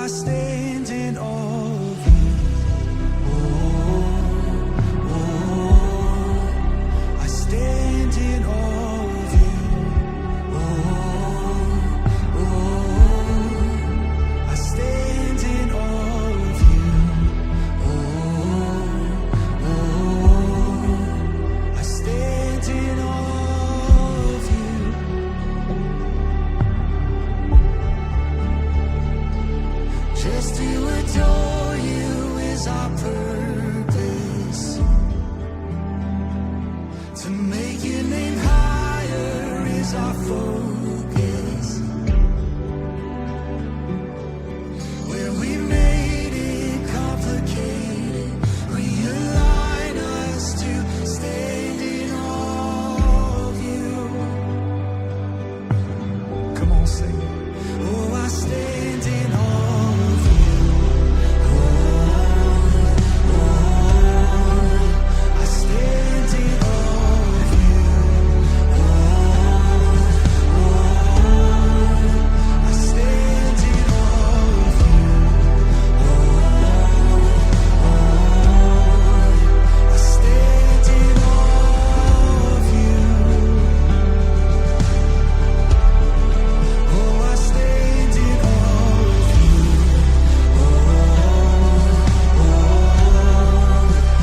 stand in awe of you. Oh, I stand in awe of you. Oh, I stand in awe of you. Oh, I stand in awe of you. Just to adore you is our purpose. To make your name higher is our focus. When we made it complicated, realign us to stand in awe of you. Come on, sing it. Oh, I stand in awe of you. I stand in awe of you. I stand in awe of you. I stand in awe of you. Oh, I stand in awe of you.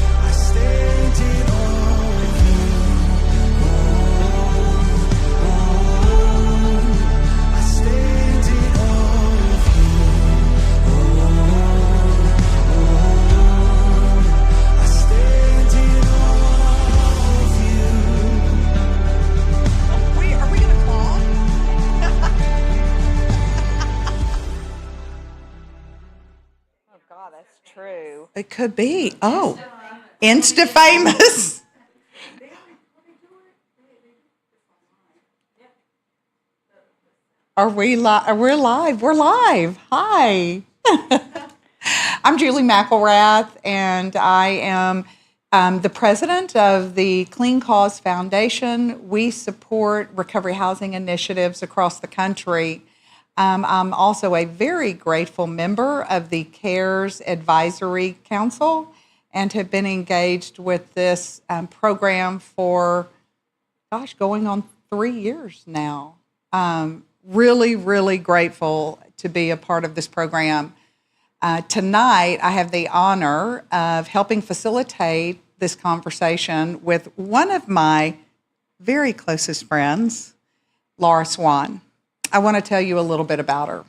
I stand in awe of you. I stand in awe of you. I stand in awe of you. Are we gonna claw? Oh God, that's true. It could be. Oh, Insta famous. Are we live? We're live. We're live. Hi. I'm Julie McElrath, and I am the president of the Clean Cause Foundation. We support recovery housing initiatives across the country. I'm also a very grateful member of the CARES Advisory Council and have been engaged with this program for, going on 3 years now. Really, really grateful to be a part of this program. Tonight, I have the honor of helping facilitate this conversation with one of my very closest friends, Laura Swann. I want to tell you a little bit about her.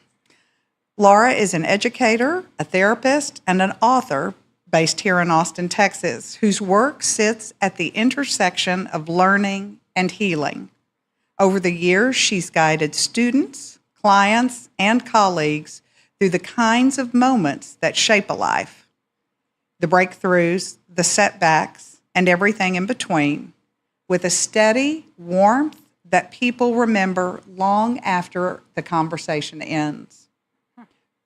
Laura is an educator, a therapist, and an author based here in Austin, Texas, whose work sits at the intersection of learning and healing. Over the years, she's guided students, clients, and colleagues through the kinds of moments that shape a life, the breakthroughs, the setbacks, and everything in between, with a steady warmth that people remember long after the conversation ends.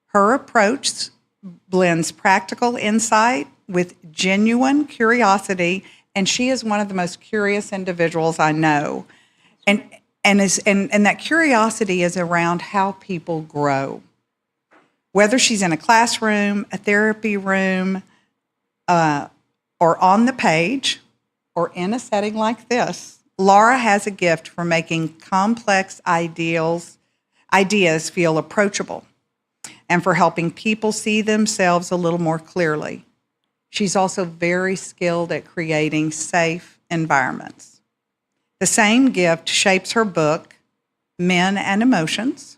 Her approach blends practical insight with genuine curiosity, and she is one of the most curious individuals I know. And that curiosity is around how people grow. Whether she's in a classroom, a therapy room, or on the page, or in a setting like this, Laura has a gift for making complex ideas feel approachable and for helping people see themselves a little more clearly. She's also very skilled at creating safe environments. The same gift shapes her book, Men and Emotions.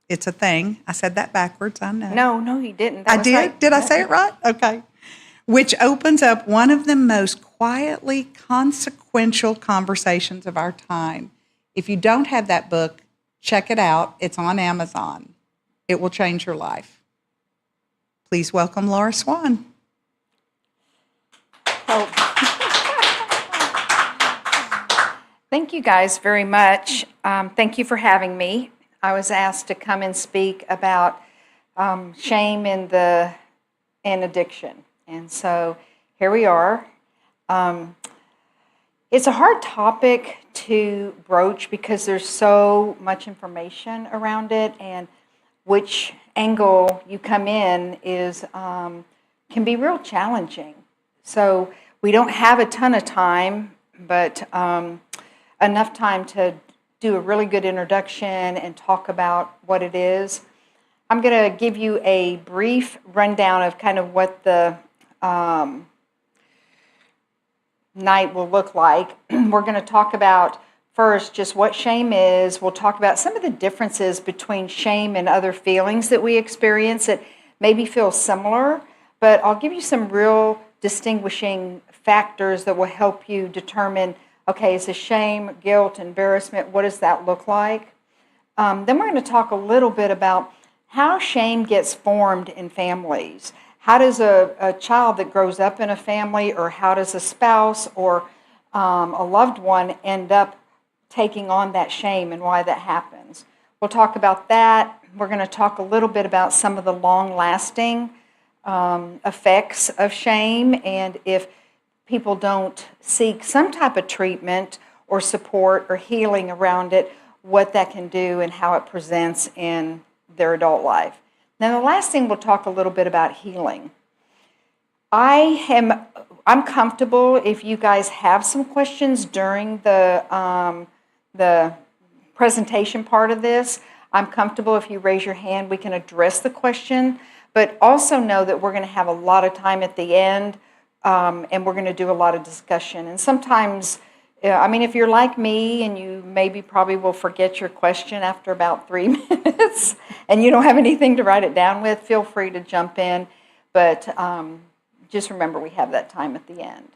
It's a thing. I said that backwards, I know. No, you didn't. I did? Right. Did I say it right? Okay. Which opens up one of the most quietly consequential conversations of our time. If you don't have that book, check it out. It's on Amazon. It will change your life. Please welcome Laura Swann. Oh. Thank you guys very much. Thank you for having me. I was asked to come and speak about shame and addiction. And so here we are. It's a hard topic to broach because there's so much information around it. And which angle you come in is can be real challenging. So we don't have a ton of time, but enough time to do a really good introduction and talk about what it is. I'm going to give you a brief rundown of kind of what the night will look like. We're going to talk about first just what shame is. We'll talk about some of the differences between shame and other feelings that we experience that maybe feel similar, but I'll give you some real distinguishing factors that will help you determine, okay, is it shame, guilt, embarrassment, what does that look like? Then we're going to talk a little bit about how shame gets formed in families. How does a child that grows up in a family, or how does a spouse or a loved one end up taking on that shame and why that happens? We'll talk about that. We're going to talk a little bit about some of the long-lasting effects of shame, and if people don't seek some type of treatment or support or healing around it, what that can do and how it presents in their adult life. Now, the last thing, we'll talk a little bit about healing. I'm comfortable if you guys have some questions during the presentation part of this. I'm comfortable if you raise your hand, we can address the question, but also know that we're going to have a lot of time at the end, and we're going to do a lot of discussion. And sometimes, if you're like me and you probably will forget your question after about 3 minutes and you don't have anything to write it down with, feel free to jump in. But just remember, we have that time at the end.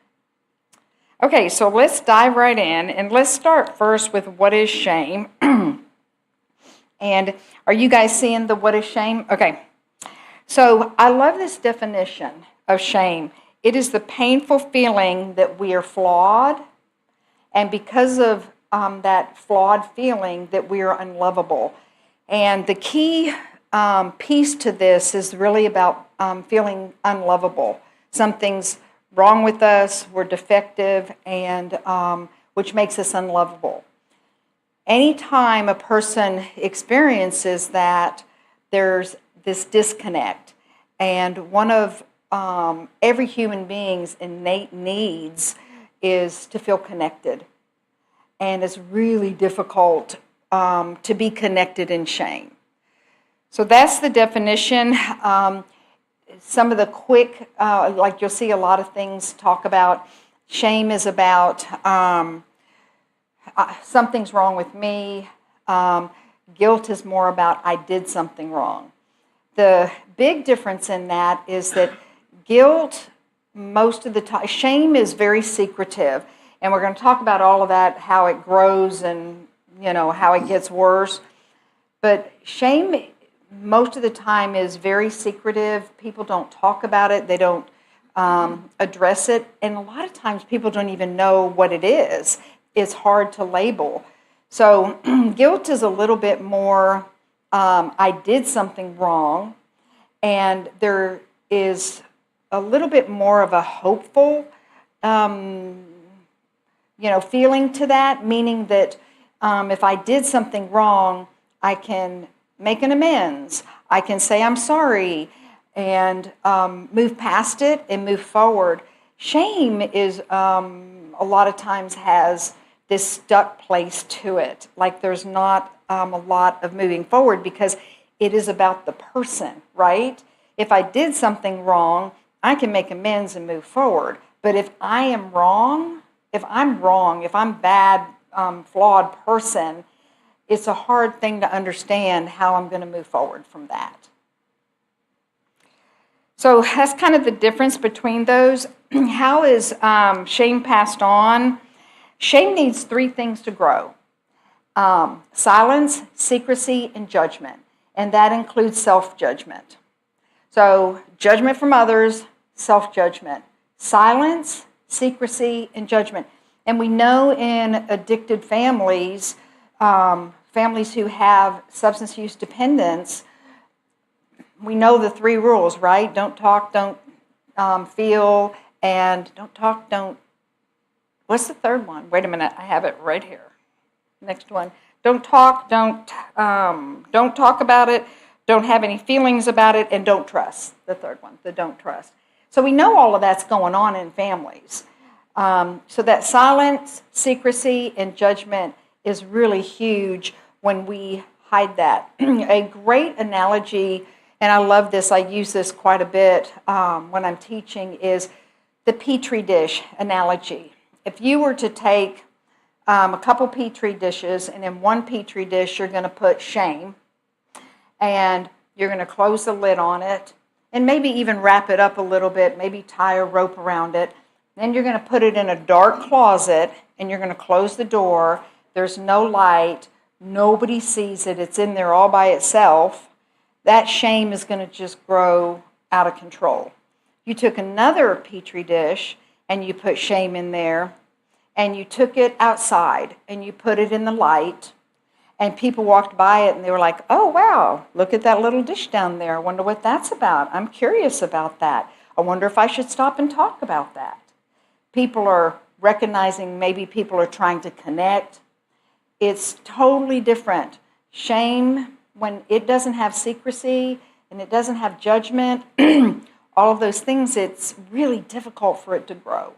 Okay, so let's dive right in, and let's start first with what is shame. And are you guys seeing the what is shame? Okay, so I love this definition of shame. It is the painful feeling that we are flawed, and because of that flawed feeling, that we are unlovable. And the key piece to this is really about feeling unlovable. Something's wrong with us, we're defective, and which makes us unlovable. Anytime a person experiences that, there's this disconnect. And one of every human being's innate needs is to feel connected. And it's really difficult to be connected in shame. So that's the definition. Some of the quick, like you'll see a lot of things talk about, shame is about something's wrong with me. Guilt is more about I did something wrong. The big difference in that is that guilt, most of the time, shame is very secretive, and we're going to talk about all of that, how it grows and how it gets worse. But shame, most of the time, is very secretive. People don't talk about it. They don't address it, and a lot of times people don't even know what it is. It's hard to label. So guilt is a little bit more, I did something wrong, and there is a little bit more of a hopeful, feeling to that, meaning that if I did something wrong, I can make an amends. I can say I'm sorry and move past it and move forward. Shame is a lot of times has this stuck place to it, like there's not a lot of moving forward because it is about the person, right? If I did something wrong, I can make amends and move forward. But if I am wrong, if I'm a bad, flawed person, it's a hard thing to understand how I'm going to move forward from that. So that's kind of the difference between those. How is shame passed on? Shame needs 3 things to grow: silence, secrecy, and judgment. And that includes self-judgment. So judgment from others, self-judgment. Silence, secrecy, and judgment. And we know in addicted families, families who have substance use dependence, we know the 3 rules, right? Don't talk, don't feel, and don't talk, don't... What's the third one? Wait a minute, I have it right here. Next one. Don't talk, don't talk about it, don't have any feelings about it, and don't trust, the third one, the don't trust. So we know all of that's going on in families. So that silence, secrecy, and judgment is really huge when we hide that. A great analogy, and I love this, I use this quite a bit when I'm teaching, is the Petri dish analogy. If you were to take a couple Petri dishes, and in one Petri dish you're going to put shame, and you're going to close the lid on it, and maybe even wrap it up a little bit, maybe tie a rope around it. Then you're going to put it in a dark closet, and you're going to close the door. There's no light. Nobody sees it. It's in there all by itself. That shame is going to just grow out of control. You took another Petri dish, and you put shame in there, and you took it outside, and you put it in the light, and people walked by it, and they were like, oh, wow, look at that little dish down there. I wonder what that's about. I'm curious about that. I wonder if I should stop and talk about that. People are recognizing, maybe people are trying to connect. It's totally different. Shame, when it doesn't have secrecy and it doesn't have judgment, all of those things, it's really difficult for it to grow.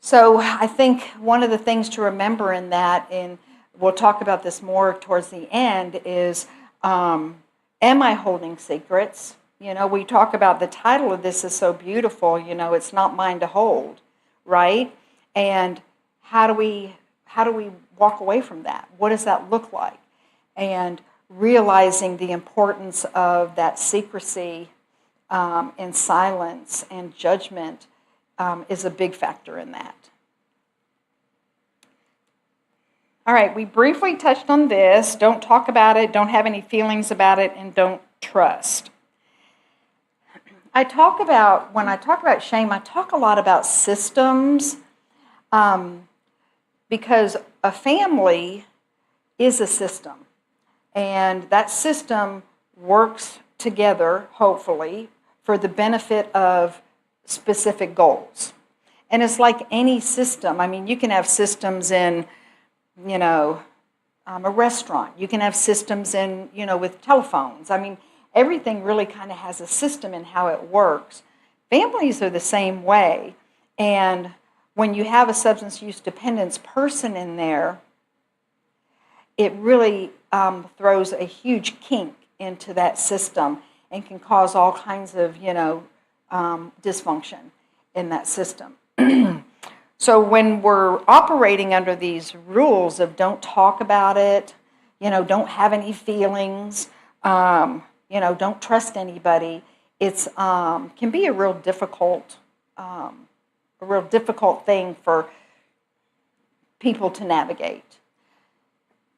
So I think one of the things to remember in that, and we'll talk about this more towards the end, is am I holding secrets? You know, we talk about the title of this is so beautiful, you know, it's not mine to hold, right? And how do we walk away from that? What does that look like? And realizing the importance of that secrecy and silence and judgment is a big factor in that. All right, we briefly touched on this. Don't talk about it, don't have any feelings about it, and don't trust. When I talk about shame, I talk a lot about systems because a family is a system. And that system works together, hopefully, for the benefit of specific goals. And it's like any system. I mean, you can have systems in, you know, a restaurant. You can have systems in, you know, with telephones. I mean, everything really kind of has a system in how it works. Families are the same way. And when you have a substance use dependence person in there, it really throws a huge kink into that system and can cause all kinds of, you know, dysfunction in that system. So when we're operating under these rules of don't talk about it, you know, don't have any feelings, you know, don't trust anybody, it's can be a real difficult thing for people to navigate.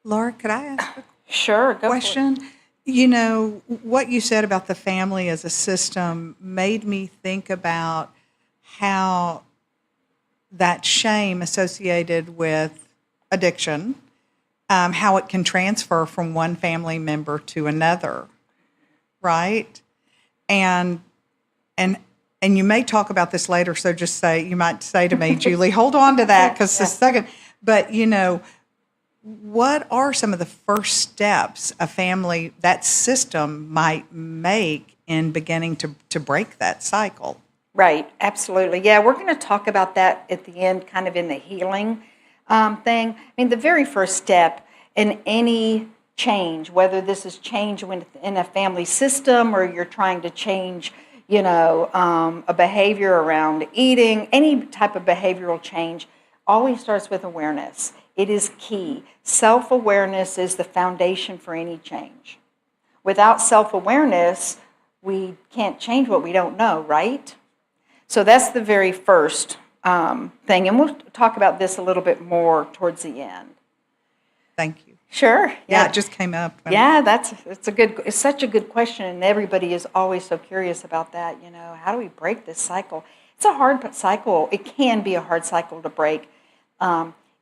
Laura, could I ask Sure, a go question? for it. You know, what you said about the family as a system made me think about how that shame associated with addiction, how it can transfer from one family member to another, right? And you may talk about this later, so just say, you might say to me, Julie, hold on to that because a second. But, you know, what are some of the first steps a family, that system might make in beginning to break that cycle? Right, absolutely. Yeah, we're going to talk about that at the end, kind of in the healing thing. I mean, the very first step in any change, whether this is change in a family system or you're trying to change, you know, a behavior around eating, any type of behavioral change, always starts with awareness. It is key. Self-awareness is the foundation for any change. Without self-awareness, we can't change what we don't know, right? So that's the very first thing, and we'll talk about this a little bit more towards the end. Thank you. Sure. Yeah, it just came up. Yeah, it's such a good question, and everybody is always so curious about that. You know, how do we break this cycle? It's a hard cycle. It can be a hard cycle to break.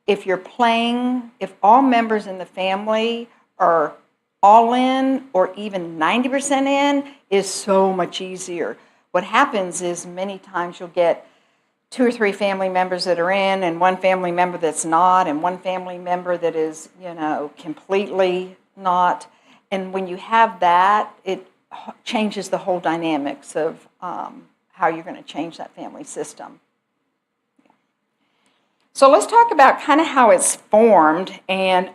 If all members in the family are all in or even 90% in, is so much easier. What happens is many times you'll get 2 or 3 family members that are in and one family member that's not and one family member that is, you know, completely not. And when you have that, it changes the whole dynamics of how you're going to change that family system. So let's talk about kind of how it's formed and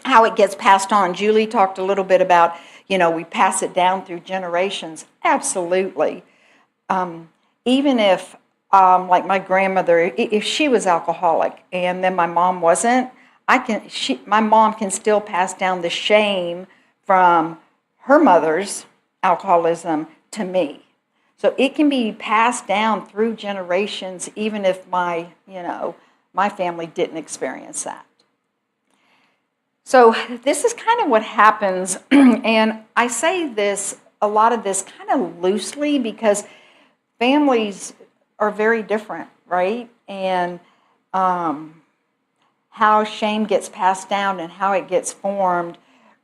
how it gets passed on. Julie talked a little bit about, we pass it down through generations. Absolutely. Even if, like my grandmother, if she was alcoholic and then my mom wasn't, my mom can still pass down the shame from her mother's alcoholism to me. So it can be passed down through generations, even if my family didn't experience that. So this is kind of what happens, and I say a lot of this kind of loosely because families are very different, right? And how shame gets passed down and how it gets formed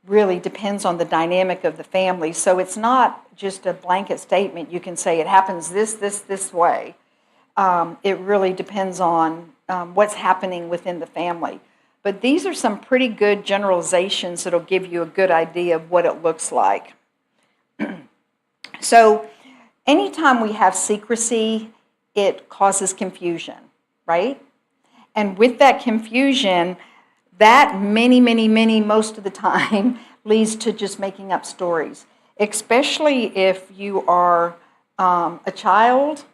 really depends on the dynamic of the family. So it's not just a blanket statement. You can say it happens this way. It really depends on what's happening within the family. But these are some pretty good generalizations that'll give you a good idea of what it looks like. So anytime we have secrecy, it causes confusion, right? And with that confusion, that most of the time leads to just making up stories, especially if you are a child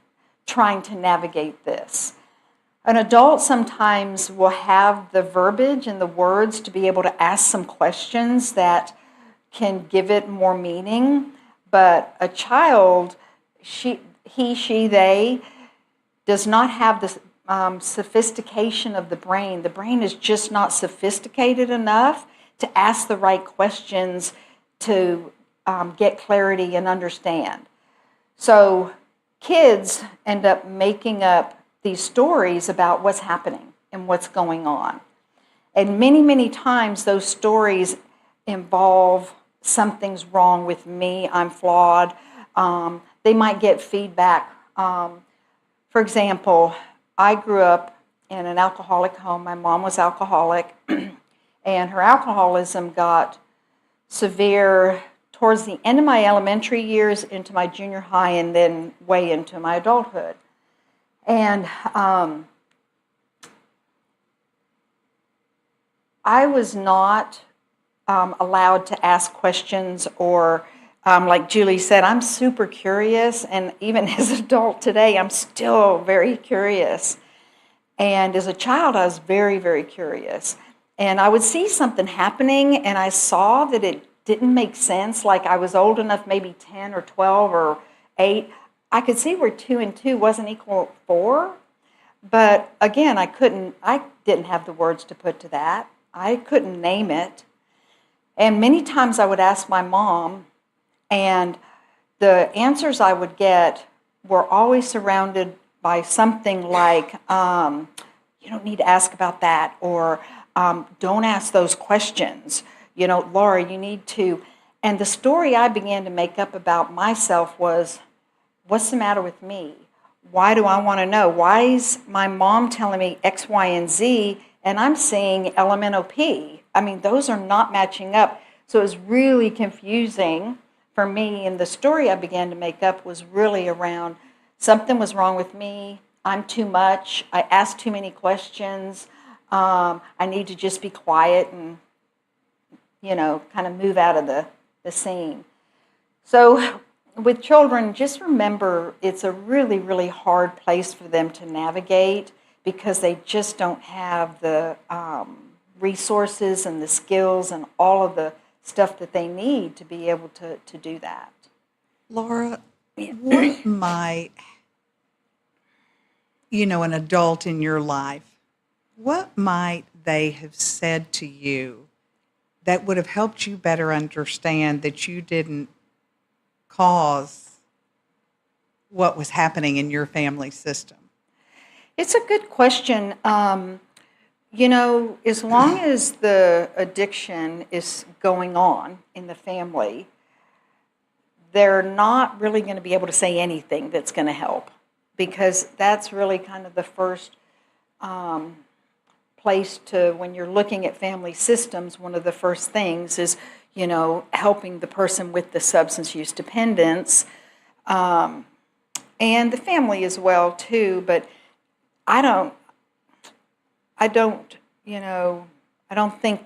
trying to navigate this. An adult sometimes will have the verbiage and the words to be able to ask some questions that can give it more meaning, but a child, they does not have the sophistication of the brain. The brain is just not sophisticated enough to ask the right questions to get clarity and understand. So kids end up making up these stories about what's happening and what's going on. And many times those stories involve something's wrong with me, I'm flawed. They might get feedback. For example, I grew up in an alcoholic home. My mom was alcoholic, and her alcoholism got severe towards the end of my elementary years, into my junior high, and then way into my adulthood. And I was not allowed to ask questions or, like Julie said, I'm super curious, and even as an adult today, I'm still very curious. And as a child, I was very curious. And I would see something happening, and I saw that it didn't make sense, like I was old enough, maybe 10 or 12 or 8. I could see where 2 and 2 wasn't equal 4, but again, I didn't have the words to put to that. I couldn't name it. And many times I would ask my mom, and the answers I would get were always surrounded by something like, you don't need to ask about that, or don't ask those questions. Laura, you need to. And the story I began to make up about myself was, what's the matter with me? Why do I want to know? Why is my mom telling me X, Y, and Z, and I'm seeing LMNOP? I mean, those are not matching up. So it was really confusing for me, and the story I began to make up was really around something was wrong with me, I'm too much, I ask too many questions, I need to just be quiet and, kind of move out of the scene. So with children, just remember it's a really hard place for them to navigate because they just don't have the resources and the skills and all of the stuff that they need to be able to do that. Laura, what might, an adult in your life, what might they have said to you that would have helped you better understand that you didn't cause what was happening in your family system? It's a good question. As long as the addiction is going on in the family, they're not really going to be able to say anything that's going to help, because that's really kind of the first place to, when you're looking at family systems, one of the first things is, helping the person with the substance use dependence, and the family as well too. But I don't, I don't, I don't think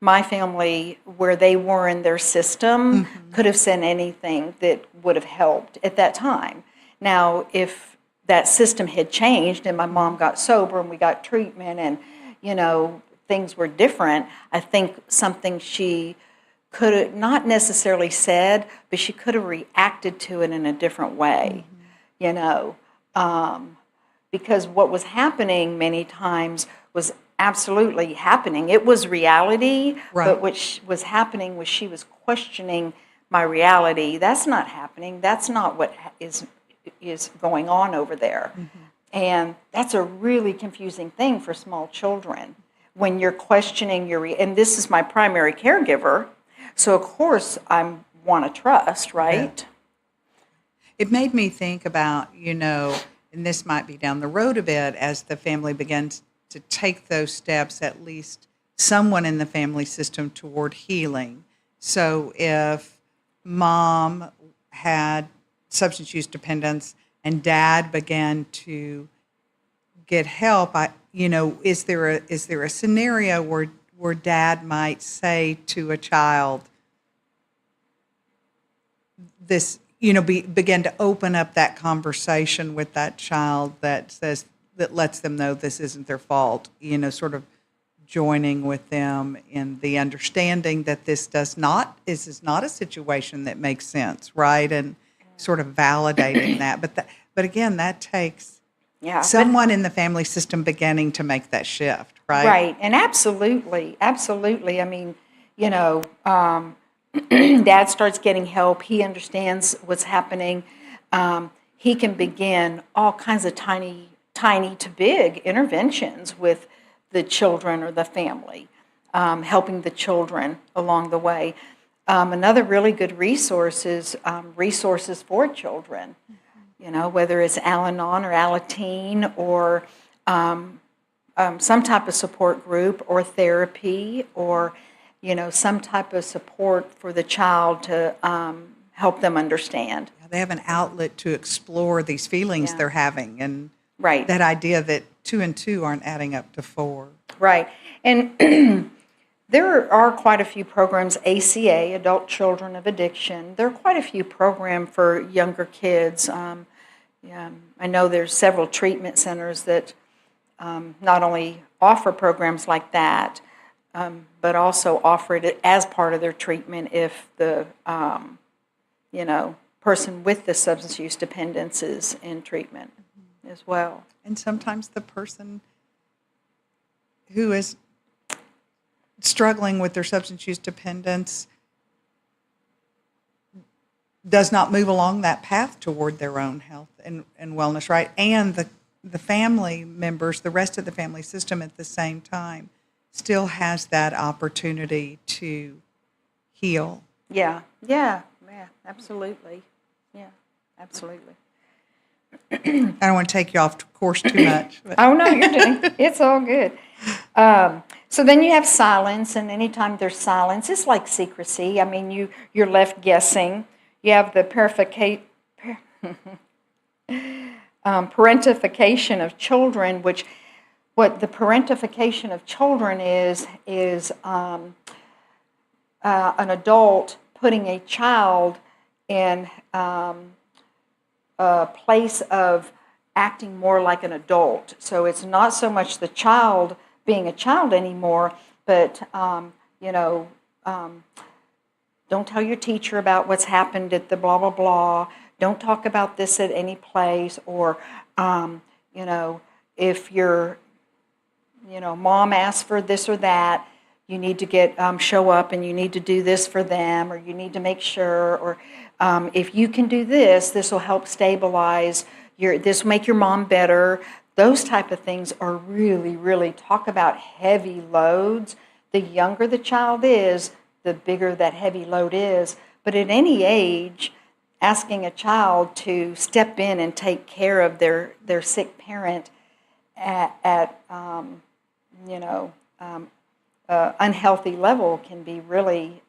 my family, where they were in their system, could have said anything that would have helped at that time. Now, if that system had changed and my mom got sober and we got treatment and, things were different, I think something she could have not necessarily said, but she could have reacted to it in a different way, because what was happening many times was absolutely happening. It was reality, Right. but what was happening was she was questioning my reality. That's not happening. That's not what is going on over there. And that's a really confusing thing for small children when you're questioning and this is my primary caregiver, so of course I want to trust, right? It made me think about, and this might be down the road a bit as the family begins to take those steps, at least someone in the family system toward healing. So if mom had substance use dependence and dad began to get help, is there a scenario where dad might say to a child this, begin to open up that conversation with that child that lets them know this isn't their fault, sort of joining with them in the understanding that this is not a situation that makes sense, right? And sort of validating that. But again, that takes someone in the family system beginning to make that shift, right? Right, and absolutely. I mean, dad starts getting help. He understands what's happening. He can begin all kinds of tiny to big interventions with the children or the family, helping the children along the way. Another really good resource is resources for children, whether it's Al-Anon or Alateen or some type of support group or therapy or, some type of support for the child to help them understand. They have an outlet to explore these feelings they're having, and right. that idea that 2 and 2 aren't adding up to 4. Right. And there are quite a few programs, ACA, Adult Children of Addiction. There are quite a few programs for younger kids. I know there's several treatment centers that not only offer programs like that, but also offer it as part of their treatment if the, person with the substance use dependence is in treatment as well. And sometimes the person who is struggling with their substance use dependence does not move along that path toward their own health and wellness, right? And the family members, the rest of the family system at the same time, still has that opportunity to heal. Yeah, absolutely. Yeah, absolutely. I don't want to take you off course too much. But. Oh, no, you're doing it's all good. So then you have silence, and anytime there's silence, it's like secrecy. I mean, you're left guessing. You have the parentification of children, which what the parentification of children is an adult putting a child in a place of acting more like an adult. So it's not so much the child being a child anymore, but, don't tell your teacher about what's happened at the blah, blah, blah. Don't talk about this at any place. Or, if your, mom asks for this or that, you need to show up and you need to do this for them, or you need to make sure, or if you can do this, this will help stabilize this will make your mom better. Those type of things are really, really talk about heavy loads. The younger the child is, the bigger that heavy load is. But at any age, asking a child to step in and take care of their sick parent at unhealthy level can be really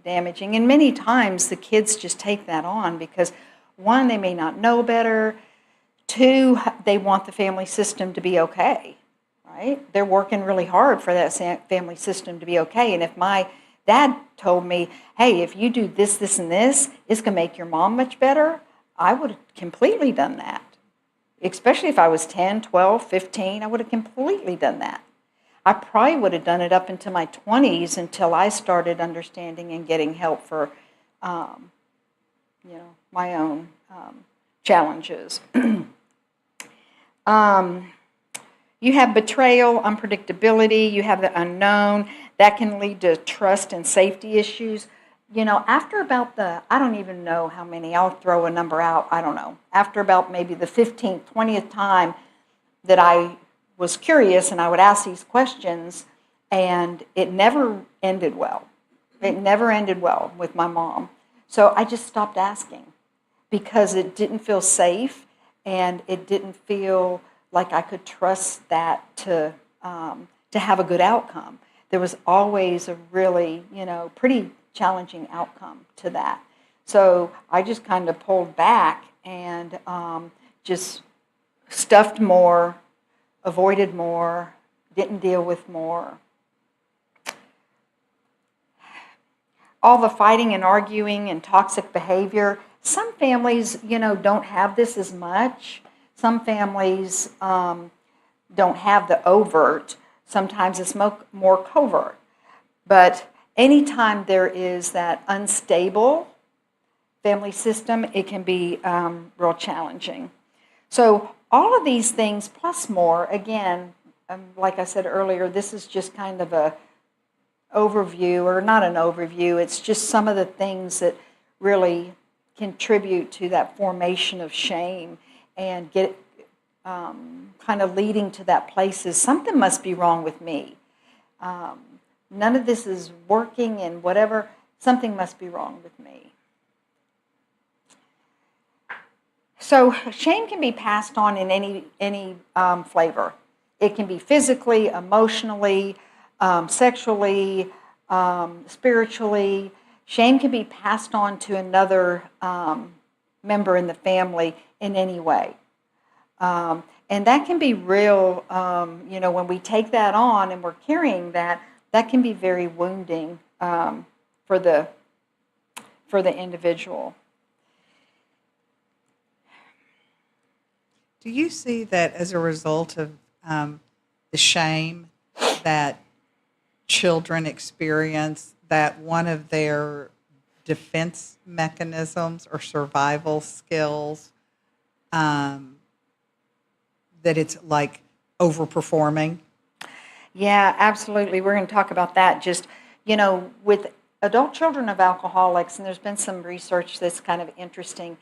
damaging. And many times the kids just take that on because, one, they may not know better. Two, they want the family system to be okay, right? They're working really hard for that family system to be okay. And if my dad told me, hey, if you do this, this, and this, it's going to make your mom much better, I would have completely done that. Especially if I was 10, 12, 15, I would have completely done that. I probably would have done it up into my 20s until I started understanding and getting help for, my own challenges. You have betrayal, unpredictability, you have the unknown. That can lead to trust and safety issues. After about I don't even know how many, I'll throw a number out, I don't know. After about maybe the 15th, 20th time that I was curious and I would ask these questions, and it never ended well. It never ended well with my mom. So I just stopped asking because it didn't feel safe and it didn't feel like I could trust that to have a good outcome. There was always a really, pretty challenging outcome to that. So I just kind of pulled back and just stuffed more, avoided more, didn't deal with more. All the fighting and arguing and toxic behavior. Some families, don't have this as much. Some families don't have the overt. Sometimes it's more covert. But anytime there is that unstable family system, it can be real challenging. So all of these things plus more, again, like I said earlier, this is just kind of a overview, or not an overview, it's just some of the things that really contribute to that formation of shame and get kind of leading to that place is something must be wrong with me. None of this is working and whatever, something must be wrong with me. So shame can be passed on in any flavor. It can be physically, emotionally, sexually, spiritually. Shame can be passed on to another member in the family in any way. And that can be real, when we take that on and we're carrying that, that can be very wounding for the individual. Do you see that as a result of the shame that children experience, that one of their defense mechanisms or survival skills, that it's like overperforming? Yeah, absolutely. We're going to talk about that. Just, with adult children of alcoholics, and there's been some research that's kind of interesting,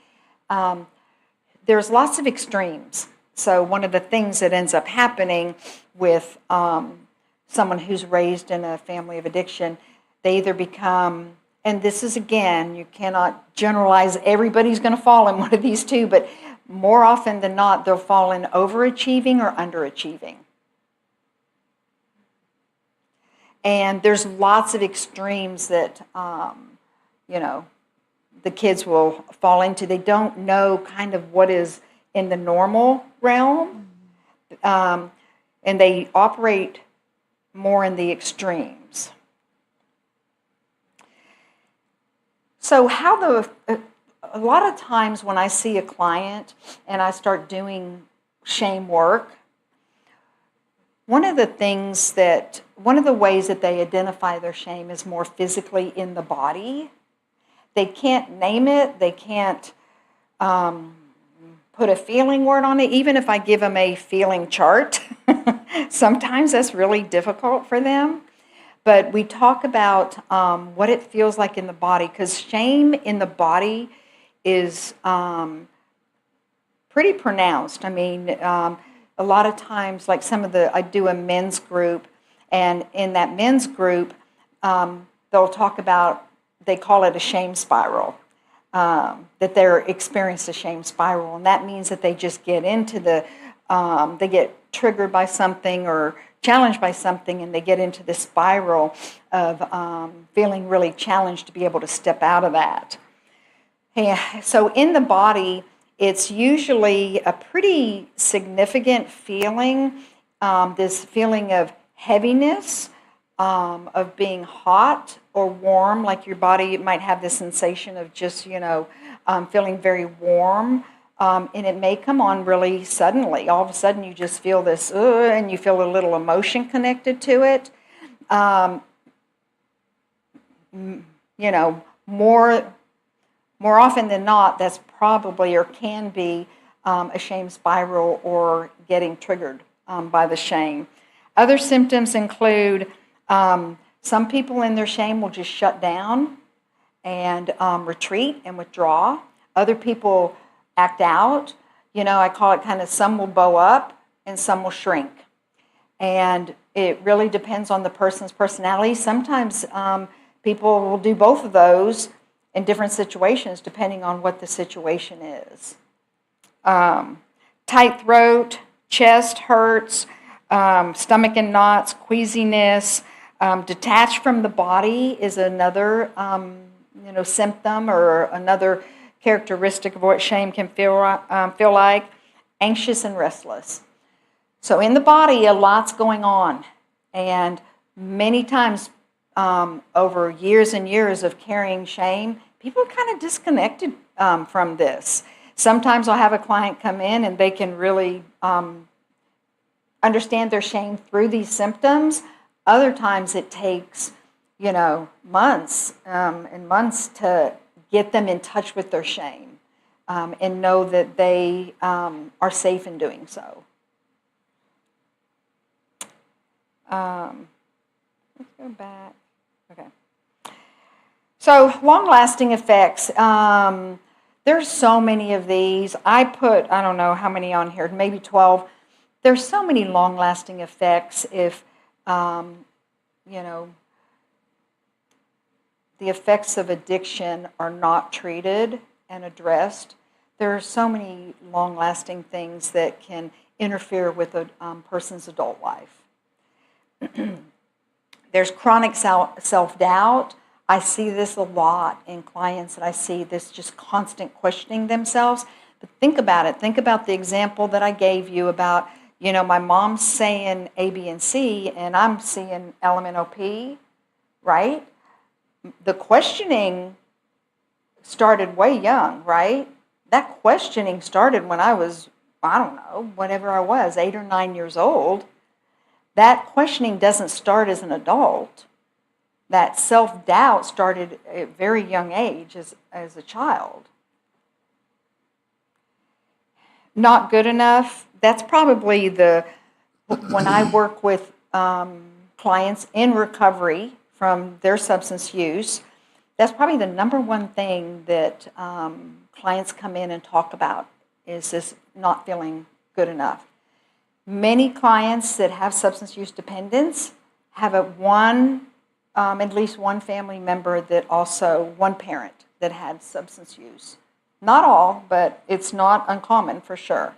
there's lots of extremes. So one of the things that ends up happening with someone who's raised in a family of addiction, they either become, and this is, again, you cannot generalize everybody's going to fall in one of these two, but more often than not, they'll fall in overachieving or underachieving. And there's lots of extremes that, the kids will fall into. They don't know kind of what is in the normal realm, and they operate more in the extremes. So a lot of times when I see a client and I start doing shame work, one of the ways that they identify their shame is more physically in the body. They can't name it. They can't put a feeling word on it. Even if I give them a feeling chart, sometimes that's really difficult for them. But we talk about what it feels like in the body, because shame in the body is pretty pronounced. I mean, a lot of times, like I do a men's group, and in that men's group, they'll talk about, they call it a shame spiral, that they're experiencing a shame spiral. And that means that they just get into they get triggered by something or challenged by something and they get into this spiral of feeling really challenged to be able to step out of that. Yeah, so in the body, it's usually a pretty significant feeling, this feeling of heaviness, of being hot or warm, like your body might have this sensation of just, feeling very warm. And it may come on really suddenly. All of a sudden, you just feel this, and you feel a little emotion connected to it. More often than not, that's probably or can be a shame spiral or getting triggered by the shame. Other symptoms include some people in their shame will just shut down and retreat and withdraw. Other people act out. I call it kind of some will bow up and some will shrink. And it really depends on the person's personality. Sometimes people will do both of those in different situations depending on what the situation is. Tight throat, chest hurts, stomach in knots, queasiness, detached from the body is another symptom or another characteristic of what shame can feel like. Anxious and restless. So in the body, a lot's going on, and many times over years and years of carrying shame, people are kind of disconnected from this. Sometimes I'll have a client come in and they can really understand their shame through these symptoms. Other times it takes, months and months to get them in touch with their shame and know that they are safe in doing so. Let's go back. Okay. So long-lasting effects. There's so many of these. I don't know how many on here, maybe 12. There's so many long-lasting effects if, the effects of addiction are not treated and addressed. There are so many long-lasting things that can interfere with a person's adult life. There's chronic self-doubt. I see this a lot in clients, and I see this just constant questioning themselves. But think about it. Think about the example that I gave you about, my mom's saying A, B, and C, and I'm seeing LMNOP, right? The questioning started way young, right? That questioning started when I was, whenever I was, 8 or 9 years old. That questioning doesn't start as an adult. That self-doubt started at a very young age as a child. Not good enough. That's probably when I work with clients in recovery from their substance use, that's probably the number one thing that clients come in and talk about is this not feeling good enough. Many clients that have substance use dependence have at least one family member one parent that had substance use. Not all, but it's not uncommon for sure.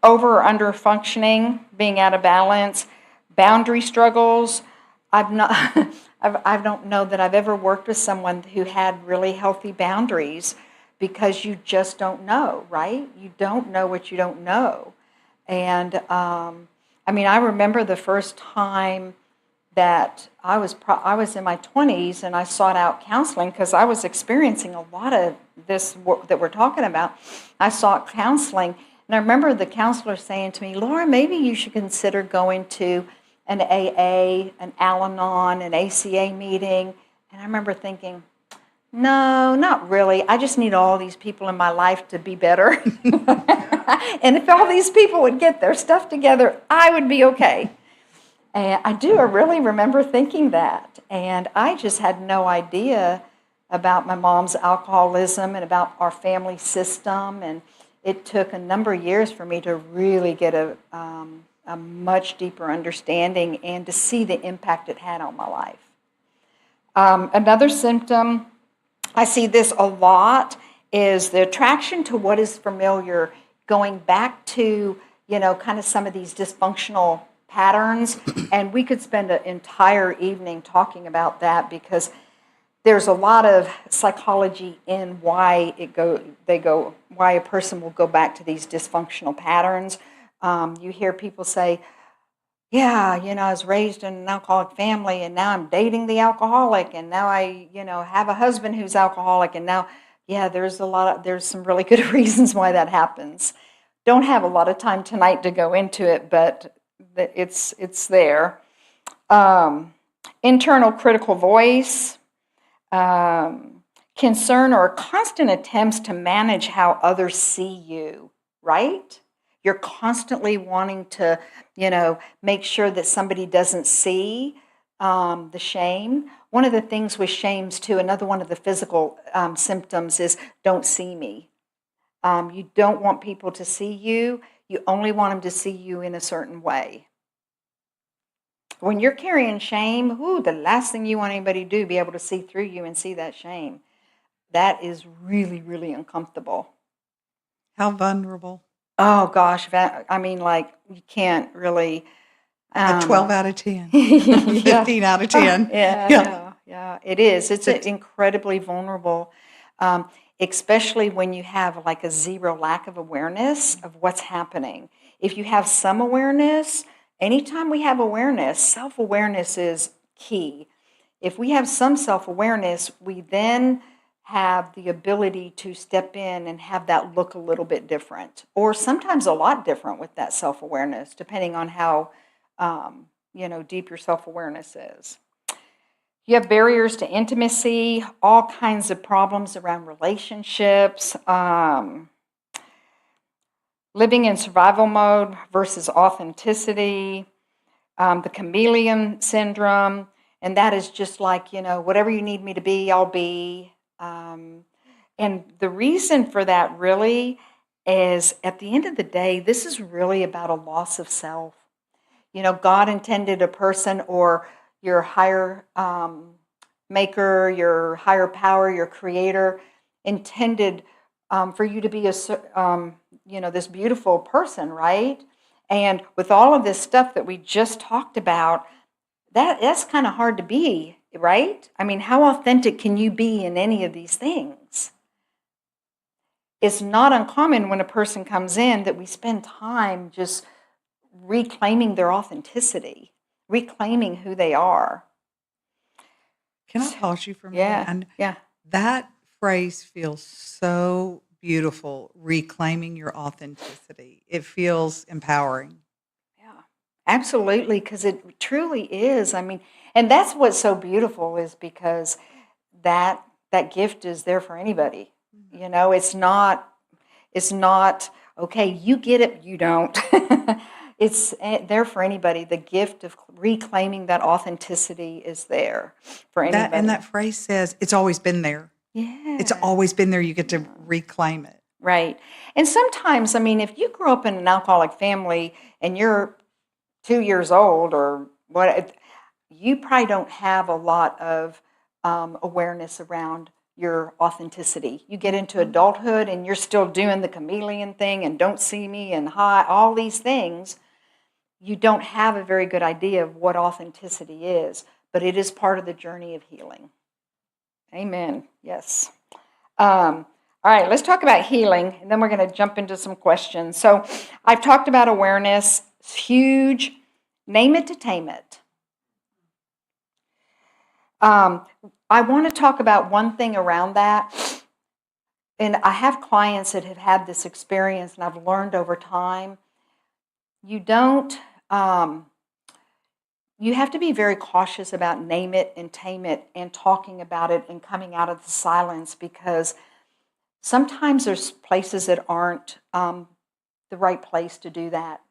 Over or under functioning, being out of balance, boundary struggles. I don't know that I've ever worked with someone who had really healthy boundaries because you just don't know, right? You don't know what you don't know. And I remember the first time that I was in my 20s and I sought out counseling because I was experiencing a lot of this that we're talking about. I sought counseling, and I remember the counselor saying to me, "Laura, maybe you should consider going to an AA, an Al-Anon, an ACA meeting." And I remember thinking, no, not really. I just need all these people in my life to be better. And if all these people would get their stuff together, I would be okay. And I really remember thinking that. And I just had no idea about my mom's alcoholism and about our family system. And it took a number of years for me to really get a much deeper understanding and to see the impact it had on my life. Another symptom, I see this a lot, is the attraction to what is familiar, going back to kind of some of these dysfunctional patterns. And we could spend an entire evening talking about that because there's a lot of psychology in why why a person will go back to these dysfunctional patterns. You hear people say, yeah, I was raised in an alcoholic family and now I'm dating the alcoholic and now I, have a husband who's alcoholic and now, yeah, there's some really good reasons why that happens. Don't have a lot of time tonight to go into it, but it's there. Internal critical voice, concern or constant attempts to manage how others see you, right? You're constantly wanting to, make sure that somebody doesn't see the shame. One of the things with shames too, another one of the physical symptoms is don't see me. You don't want people to see you. You only want them to see you in a certain way. When you're carrying shame, the last thing you want anybody to do, be able to see through you and see that shame. That is really, really uncomfortable. How vulnerable. Oh gosh, you can't really. A 12 out of 10. Yeah. 15 out of 10. Yeah, it is. It's incredibly vulnerable, especially when you have like a zero lack of awareness of what's happening. If you have some awareness, anytime we have awareness, self-awareness is key. If we have some self-awareness, we then have the ability to step in and have that look a little bit different, or sometimes a lot different with that self-awareness, depending on how deep your self-awareness is. You have barriers to intimacy, all kinds of problems around relationships, living in survival mode versus authenticity, the chameleon syndrome, and that is just like, whatever you need me to be, I'll be. And the reason for that really is, at the end of the day, this is really about a loss of self. God intended a person or your higher maker, your higher power, your creator, intended for you to be this beautiful person, right? And with all of this stuff that we just talked about, that's kind of hard to be, right? I mean, how authentic can you be in any of these things? It's not uncommon when a person comes in that we spend time just reclaiming their authenticity, reclaiming who they are. Can I pause you for a minute? Yeah. That phrase feels so beautiful, reclaiming your authenticity. It feels empowering. Yeah, absolutely, because it truly is. I mean, and that's what's so beautiful is because that gift is there for anybody. It's not okay, you get it, you don't. It's there for anybody. The gift of reclaiming that authenticity is there for anybody. And that phrase says it's always been there. Yeah. It's always been there. You get to reclaim it. Right. And sometimes, if you grew up in an alcoholic family and you're 2 years old or what, you probably don't have a lot of awareness around your authenticity. You get into adulthood and you're still doing the chameleon thing and don't see me and hi, all these things. You don't have a very good idea of what authenticity is, but it is part of the journey of healing. Amen. Yes. All right, let's talk about healing, and then we're going to jump into some questions. So I've talked about awareness. It's huge. Name it to tame it. I want to talk about one thing around that. And I have clients that have had this experience, and I've learned over time. You have to be very cautious about name it and tame it and talking about it and coming out of the silence, because sometimes there's places that aren't the right place to do that.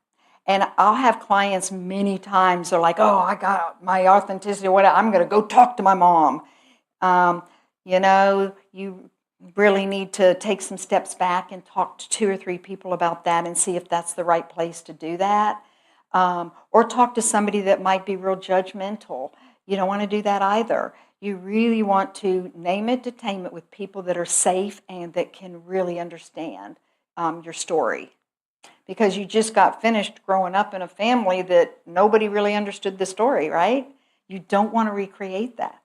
And I'll have clients many times, they're like, oh, I got my authenticity, I'm going to go talk to my mom. You really need to take some steps back and talk to 2 or 3 people about that and see if that's the right place to do that. Or talk to somebody that might be real judgmental. You don't want to do that either. You really want to name it to tame it with people that are safe and that can really understand your story. because you just got finished growing up in a family that nobody really understood the story, right? You don't want to recreate that.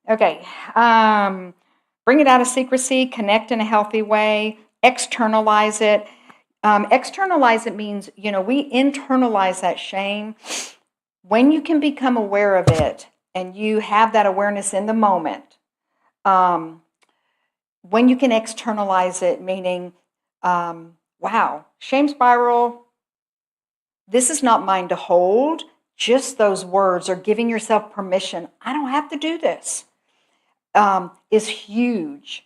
Okay, bring it out of secrecy, connect in a healthy way, externalize it. Externalize it means, we internalize that shame. When you can become aware of it and you have that awareness in the moment, when you can externalize it, meaning, wow, shame spiral, this is not mine to hold. Just those words, or giving yourself permission, I don't have to do this, is huge.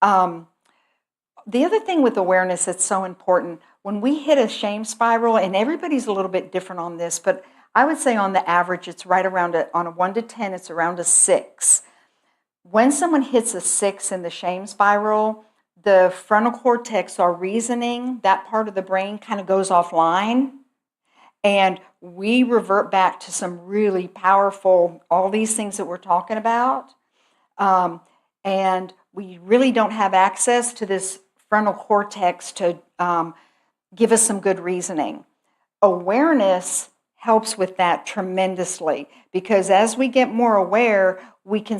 The other thing with awareness that's so important, when we hit a shame spiral, and everybody's a little bit different on this, but I would say on the average, it's right around on a 1 to 10, it's around a 6. When someone hits a 6 in the shame spiral, the frontal cortex, our reasoning, that part of the brain kind of goes offline, and we revert back to some really powerful, all these things that we're talking about, and we really don't have access to this frontal cortex to give us some good reasoning. Awareness helps with that tremendously, because as we get more aware, we can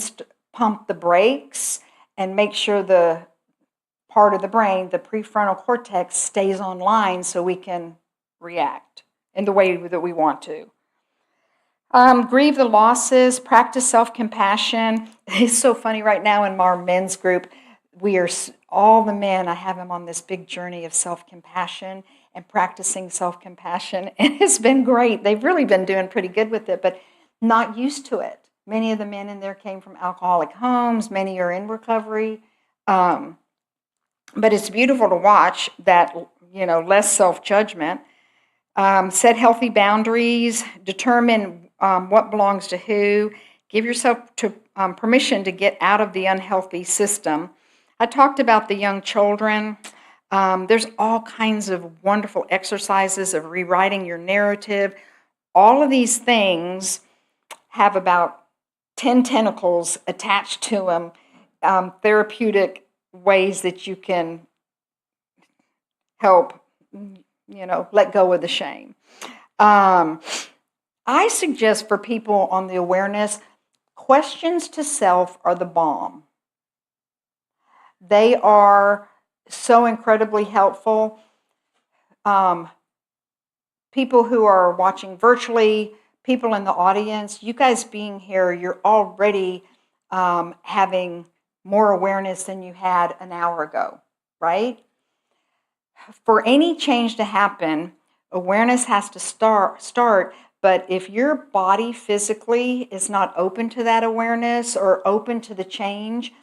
pump the brakes and make sure the part of the brain, the prefrontal cortex, stays online so we can react in the way that we want to. Grieve the losses, practice self-compassion. It's so funny right now in our men's group, we are, all the men, I have them on this big journey of self-compassion and practicing self-compassion, and it's been great. They've really been doing pretty good with it, but not used to it. Many of the men in there came from alcoholic homes. Many are in recovery. But it's beautiful to watch that, less self-judgment. Set healthy boundaries. Determine what belongs to who. Give yourself permission to get out of the unhealthy system. I talked about the young children. There's all kinds of wonderful exercises of rewriting your narrative. All of these things have about 10 tentacles attached to them, therapeutic ways that you can help, let go of the shame. I suggest for people on the awareness, questions to self are the bomb. They are so incredibly helpful. People who are watching virtually, people in the audience, you guys being here, you're already having more awareness than you had an hour ago, right? For any change to happen, awareness has to start, but if your body physically is not open to that awareness or open to the change,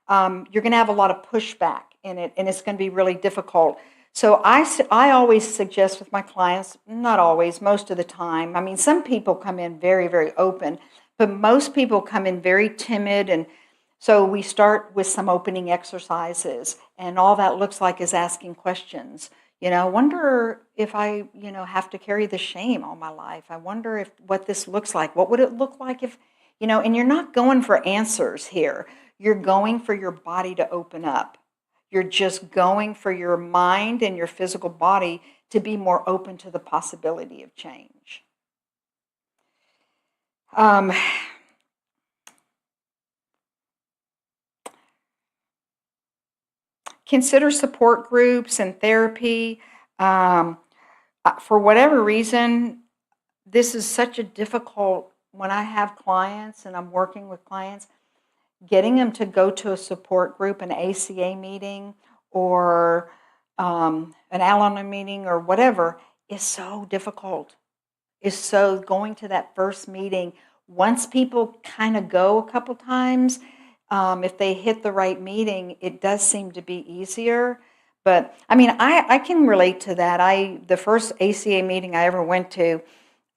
you're going to have a lot of pushback in it, and it's going to be really difficult. So I always suggest with my clients, not always, most of the time. I mean, some people come in very, very open, but most people come in very timid. And so we start with some opening exercises, and all that looks like is asking questions. I wonder if I, have to carry the shame all my life. I wonder what this looks like. What would it look like if, and you're not going for answers here. You're going for your body to open up. You're just going for your mind and your physical body to be more open to the possibility of change. Consider support groups and therapy. For whatever reason, this is such a difficult, when I have clients and I'm working with clients, getting them to go to a support group, an ACA meeting, or an Al-Anon meeting, or whatever, is so difficult. So going to that first meeting, once people kind of go a couple times, if they hit the right meeting, it does seem to be easier. But I mean, I can relate to that. The first ACA meeting I ever went to,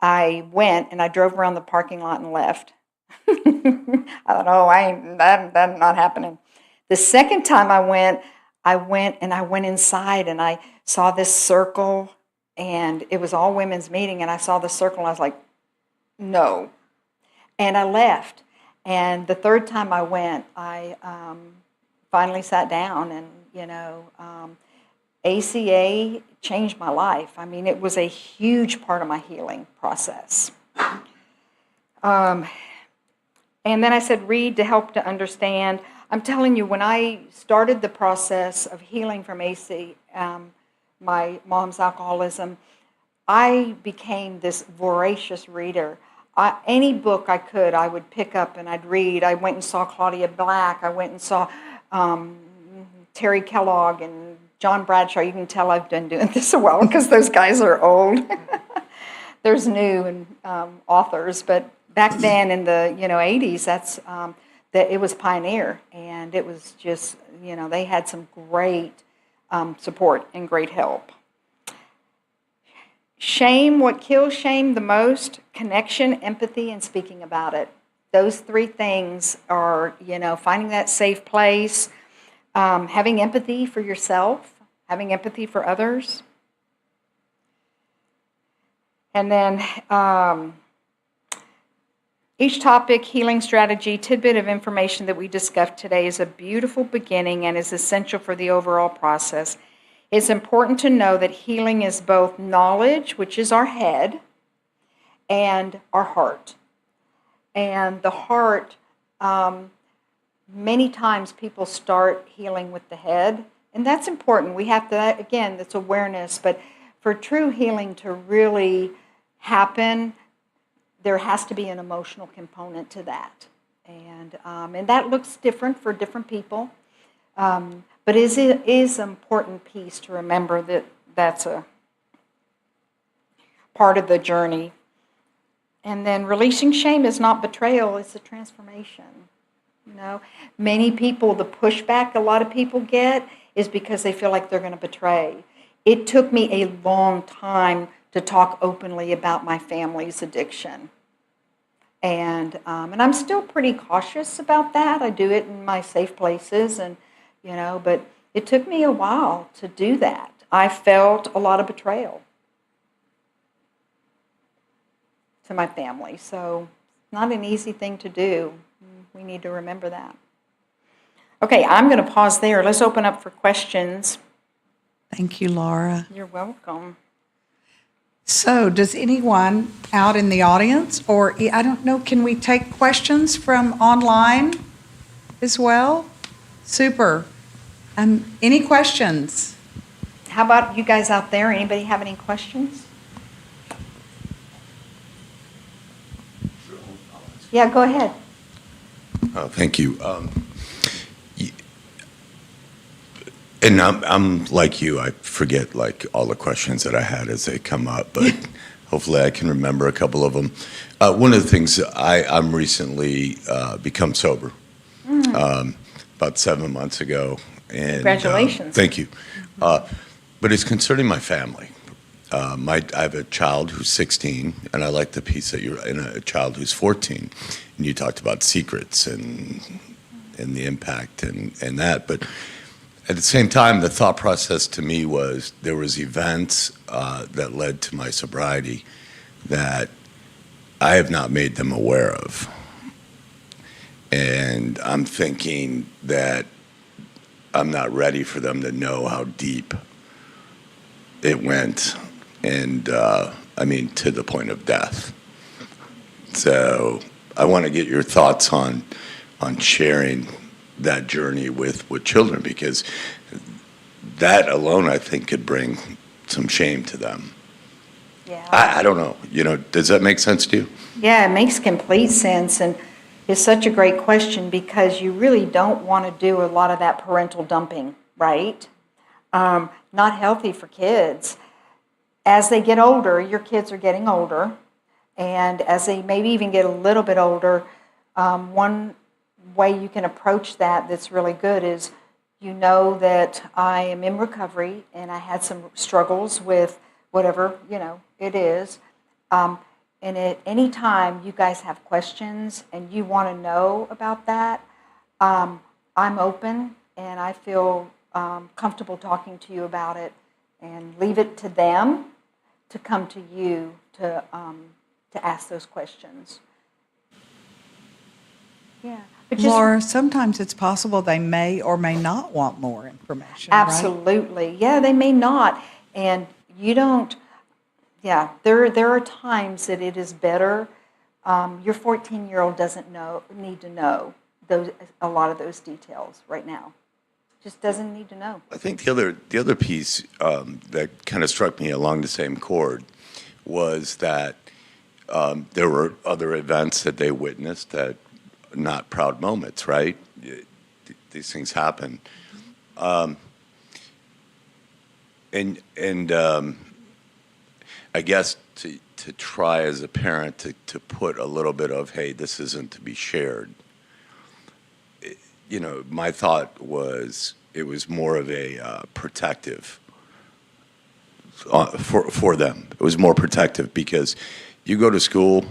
I went and I drove around the parking lot and left. I thought, oh, that's not happening. The second time I went inside and I saw this circle, and it was all women's meeting, and I saw the circle and I was like, no. And I left. And the third time I went, I finally sat down and ACA changed my life. I mean, it was a huge part of my healing process. And then I said, read to help to understand. I'm telling you, when I started the process of healing from my mom's alcoholism, I became this voracious reader. Any book I could, I would pick up and I'd read. I went and saw Claudia Black. I went and saw Terry Kellogg and John Bradshaw. You can tell I've been doing this a while because those guys are old. There's new authors, but back then in the 80s, it was pioneer, and it was just they had some great support and great help. Shame, what kills shame the most? Connection, empathy, and speaking about it. Those three things are, finding that safe place, having empathy for yourself, having empathy for others. And then each topic, healing strategy, tidbit of information that we discussed today is a beautiful beginning and is essential for the overall process. It's important to know that healing is both knowledge, which is our head, and our heart. And the heart, many times people start healing with the head, and that's important. We have to, again, that's awareness, but for true healing to really happen, there has to be an emotional component to that. And that looks different for different people. But it is an important piece to remember that that's a part of the journey. And then releasing shame is not betrayal, it's a transformation. Many people, the pushback a lot of people get is because they feel like they're going to betray. It took me a long time to talk openly about my family's addiction. And I'm still pretty cautious about that. I do it in my safe places, but it took me a while to do that. I felt a lot of betrayal to my family, so it's not an easy thing to do. We need to remember that. Okay, I'm going to pause there. Let's open up for questions. Thank you, Laura. You're welcome. So, does anyone out in the audience, or I don't know, can we take questions from online as well? Super. Any questions? How about you guys out there? Anybody have any questions? Yeah, go ahead. Oh, thank you. And I'm like you. I forget all the questions that I had as they come up, but hopefully I can remember a couple of them. One of the things I'm recently become sober, about 7 months ago. And, Congratulations. Thank you. But it's concerning my family. I have a child who's 16, and I like the piece that you're in, a child who's 14, and you talked about secrets and the impact and that. But at the same time, the thought process to me was there was events that led to my sobriety that I have not made them aware of. And I'm thinking that I'm not ready for them to know how deep it went, and to the point of death. So I want to get your thoughts on sharing that journey with children, because that alone, I think, could bring some shame to them. Yeah. I don't know. Does that make sense to you? Yeah, it makes complete sense, and it's such a great question because you really don't want to do a lot of that parental dumping, right? Not healthy for kids. As they get older, your kids are getting older, and as they maybe even get a little bit older, one way you can approach that's really good is that I am in recovery and I had some struggles with whatever it is. And at any time you guys have questions and you want to know about that, I'm open and I feel comfortable talking to you about it, and leave it to them to come to you to ask those questions. Yeah. But just Laura, sometimes it's possible they may or may not want more information, right? absolutely. Yeah, they may not. And you don't, yeah, there are times that it is better. Your 14-year-old doesn't need to know a lot of those details right now. Just doesn't need to know. I think the other piece that kind of struck me along the same chord was that there were other events that they witnessed that not proud moments, right? These things happen, and I guess to try as a parent to put a little bit of, hey, this isn't to be shared. You know, my thought was it was more of a protective for them. It was more protective because you go to school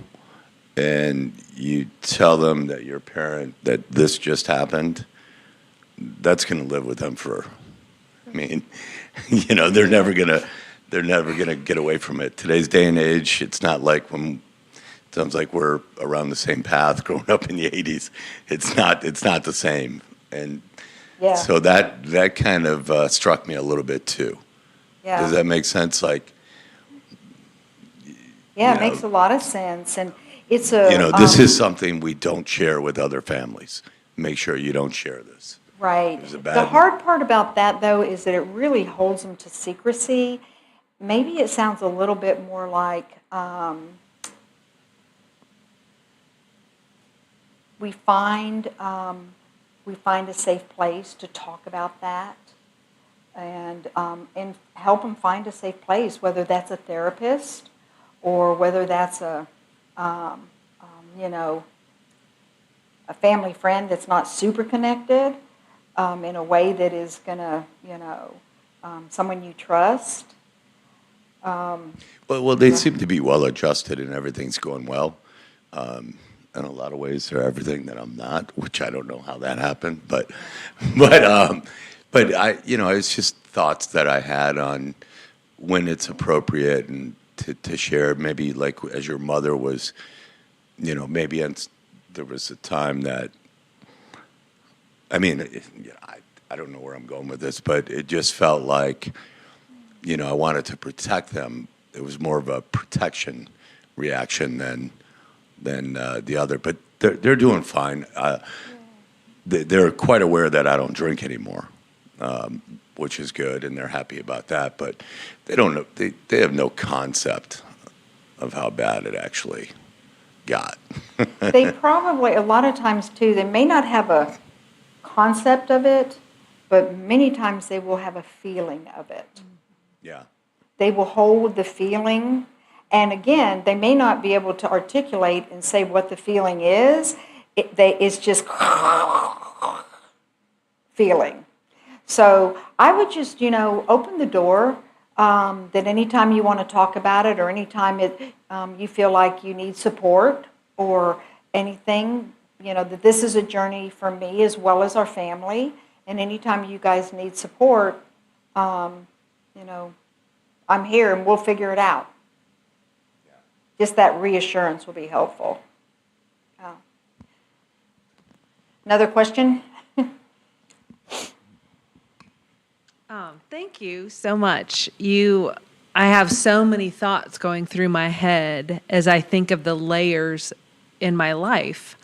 and you tell them that your parent that this just happened. That's going to live with them for. I mean, you know, they're never gonna get away from it. Today's day and age, it's not like when. Sounds like we're around the same path growing up in the 80s. It's not the same. And Yeah. so that kind of struck me a little bit too. Yeah. Does that make sense? Like, Yeah, you it makes know, a lot of sense. And it's a, you know, this is something we don't share with other families. Make sure you don't share this. right. It was a The bad hard part about that, though, is that it really holds them to secrecy. Maybe it sounds a little bit more like we find a safe place to talk about that, and help them find a safe place, whether that's a therapist or whether that's you know, a family friend that's not super connected in a way that is gonna, you know, someone you trust. Well, they seem to be well adjusted and everything's going well. In a lot of ways, they're everything that I'm not, which I don't know how that happened, but I, you know, it's just thoughts that I had on when it's appropriate and to share. Maybe like as your mother was, you know, maybe there was a time that, I mean, you know, I don't know where I'm going with this, but it just felt like, you know, I wanted to protect them. It was more of a protection reaction than the other, but they're doing fine. They're quite aware that I don't drink anymore, which is good, and they're happy about that. But they don't know. They have no concept of how bad it actually got. They probably, a lot of times too, they may not have a concept of it, but many times they will have a feeling of it. Yeah. They will hold the feeling, and again, they may not be able to articulate and say what the feeling is. It's just feeling. So I would just, you know, open the door. That anytime you want to talk about it, or anytime you feel like you need support or anything, you know, that this is a journey for me as well as our family. And anytime you guys need support, you know, I'm here and we'll figure it out. Just that reassurance will be helpful. Another question? Thank you so much. I have so many thoughts going through my head as I think of the layers in my life.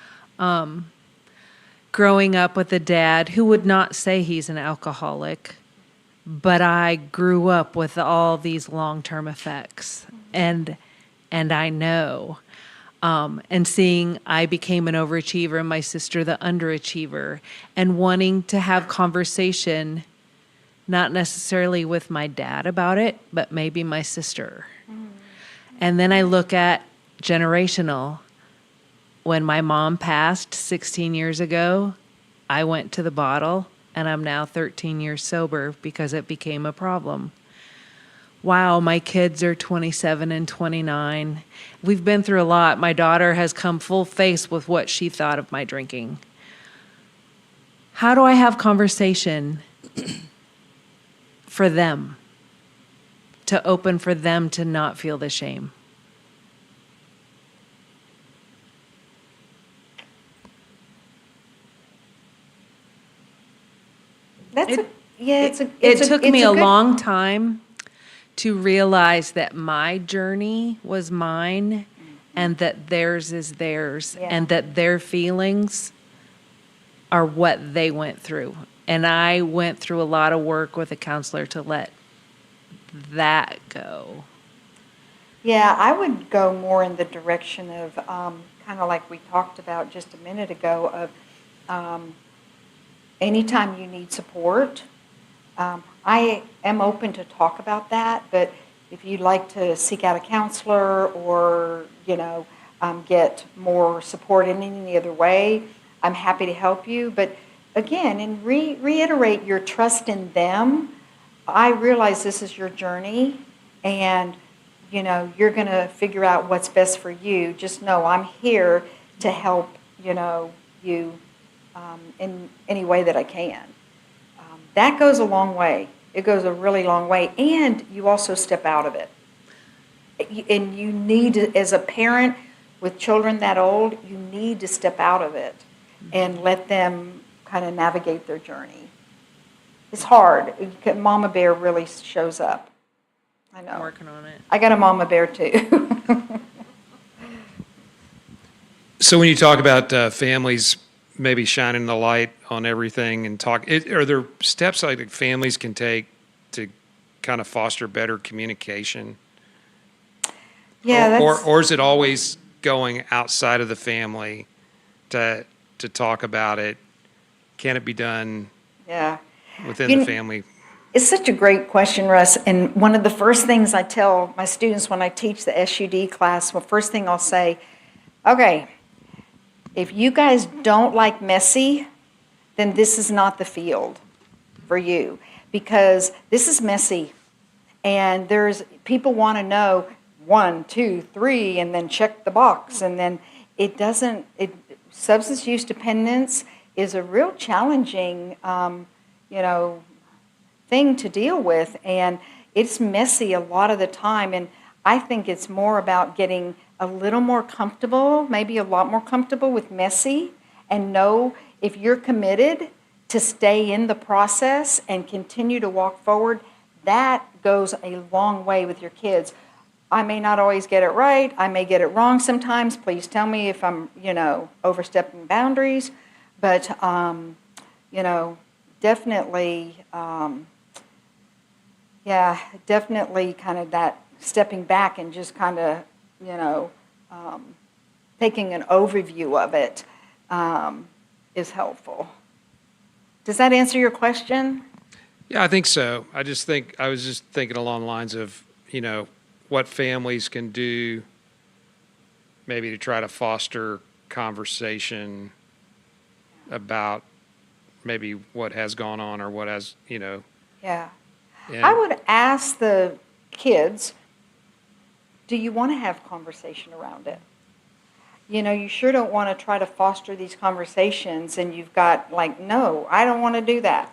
Growing up with a dad who would not say he's an alcoholic, but I grew up with all these long-term effects, and I know. And seeing I became an overachiever and my sister the underachiever, and wanting to have conversation, not necessarily with my dad about it, but maybe my sister. And then I look at generational. When my mom passed 16 years ago, I went to the bottle, and I'm now 13 years sober because it became a problem. Wow, my kids are 27 and 29. We've been through a lot. My daughter has come full face with what she thought of my drinking. How do I have conversation for them, to open for them to not feel the shame? That's It it's took it's me a good- long time to realize that my journey was mine and that theirs is theirs Yeah. and that their feelings are what they went through. And I went through a lot of work with a counselor to let that go. Yeah, I would go more in the direction of kind of like we talked about just a minute ago of anytime you need support. I am open to talk about that, but if you'd like to seek out a counselor or, get more support in any other way, I'm happy to help you. But again, and reiterate your trust in them. I realize this is your journey, and, you're going to figure out what's best for you. Just know I'm here to help, you in any way that I can. That goes a long way. It goes a really long way. And you also step out of it. And you need to, as a parent with children that old, you need to step out of it and let them kind of navigate their journey. It's hard. Mama bear really shows up. I know. I'm working on it. I got a mama bear too. So when you talk about families maybe shining the light on everything and are there steps like families can take to kind of foster better communication? Yeah, or is it always going outside of the family to talk about it? Can it be done yeah. within the family? It's such a great question, Russ. And one of the first things I tell my students when I teach the SUD class, first thing I'll say, okay, if you guys don't like messy, then this is not the field for you, because this is messy. And people want to know 1, 2, 3, and then check the box. And then substance use dependence is a real challenging, thing to deal with, and it's messy a lot of the time. And I think it's more about getting a little more comfortable, maybe a lot more comfortable with messy, and know if you're committed to stay in the process and continue to walk forward, that goes a long way with your kids. I may not always get it right. I may get it wrong sometimes. Please tell me if I'm, overstepping boundaries. But, definitely, definitely kind of that stepping back and just kind of, taking an overview of it is helpful. Does that answer your question? Yeah, I think so. I was just thinking along the lines of, what families can do maybe to try to foster conversation about maybe what has gone on or what has, Yeah. and- I would ask the kids, do you want to have conversation around it? You sure don't want to try to foster these conversations and you've got no, I don't want to do that.